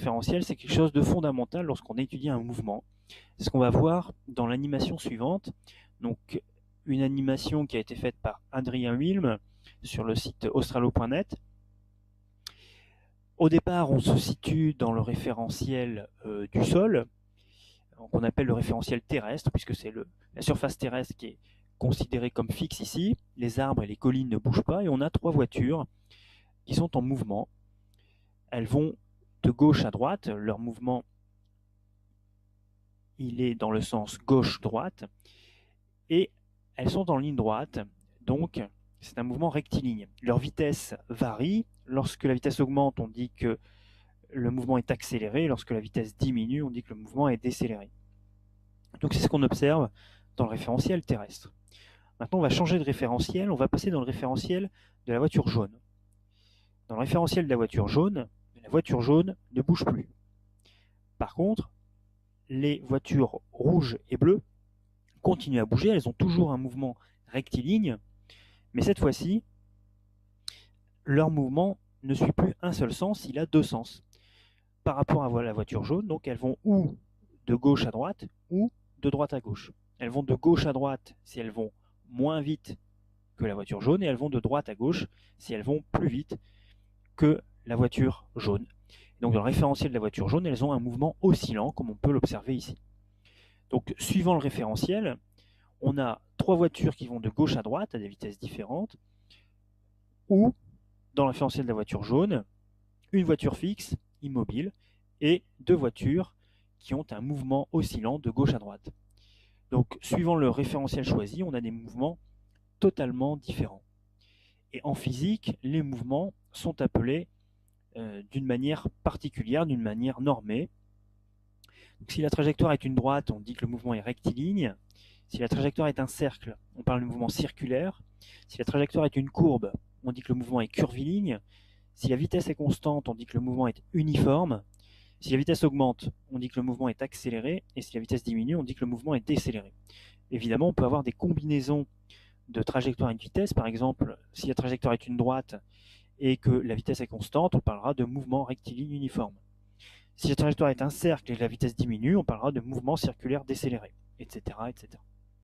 référentiel, c'est quelque chose de fondamental lorsqu'on étudie un mouvement. C'est ce qu'on va voir dans l'animation suivante. Donc, une animation qui a été faite par Adrien Wilm sur le site australo.net. Au départ, on se situe dans le référentiel du sol, qu'on appelle le référentiel terrestre, puisque c'est la surface terrestre qui est considérée comme fixe ici. Les arbres et les collines ne bougent pas, et on a 3 voitures qui sont en mouvement. Elles vont de gauche à droite, leur mouvement il est dans le sens gauche-droite, et elles sont en ligne droite, donc c'est un mouvement rectiligne. Leur vitesse varie. Lorsque la vitesse augmente, on dit que le mouvement est accéléré. Lorsque la vitesse diminue, on dit que le mouvement est décéléré. Donc c'est ce qu'on observe dans le référentiel terrestre. Maintenant, on va changer de référentiel. On va passer dans le référentiel de la voiture jaune. Dans le référentiel de la voiture jaune ne bouge plus. Par contre, les voitures rouges et bleues continuent à bouger. Elles ont toujours un mouvement rectiligne, mais cette fois-ci, leur mouvement ne suit plus un seul sens, il a 2 sens. Par rapport à la voiture jaune, donc elles vont ou de gauche à droite ou de droite à gauche. Elles vont de gauche à droite si elles vont moins vite que la voiture jaune, et elles vont de droite à gauche si elles vont plus vite que la voiture jaune. Donc dans le référentiel de la voiture jaune, elles ont un mouvement oscillant, comme on peut l'observer ici. Donc suivant le référentiel, on a 3 voitures qui vont de gauche à droite à des vitesses différentes, ou dans le référentiel de la voiture jaune, une voiture fixe, immobile, et 2 voitures qui ont un mouvement oscillant de gauche à droite. Donc suivant le référentiel choisi, on a des mouvements totalement différents. Et en physique, les mouvements sont appelés d'une manière particulière, d'une manière normée. Donc, si la trajectoire est une droite, on dit que le mouvement est rectiligne. Si la trajectoire est un cercle, on parle de mouvement circulaire. Si la trajectoire est une courbe, on dit que le mouvement est curviligne. Si la vitesse est constante, on dit que le mouvement est uniforme. Si la vitesse augmente, on dit que le mouvement est accéléré. Et si la vitesse diminue, on dit que le mouvement est décéléré. Évidemment, on peut avoir des combinaisons de trajectoire et de vitesse. Par exemple, si la trajectoire est une droite et que la vitesse est constante, on parlera de mouvement rectiligne uniforme. Si la trajectoire est un cercle et que la vitesse diminue, on parlera de mouvement circulaire décéléré, etc., etc.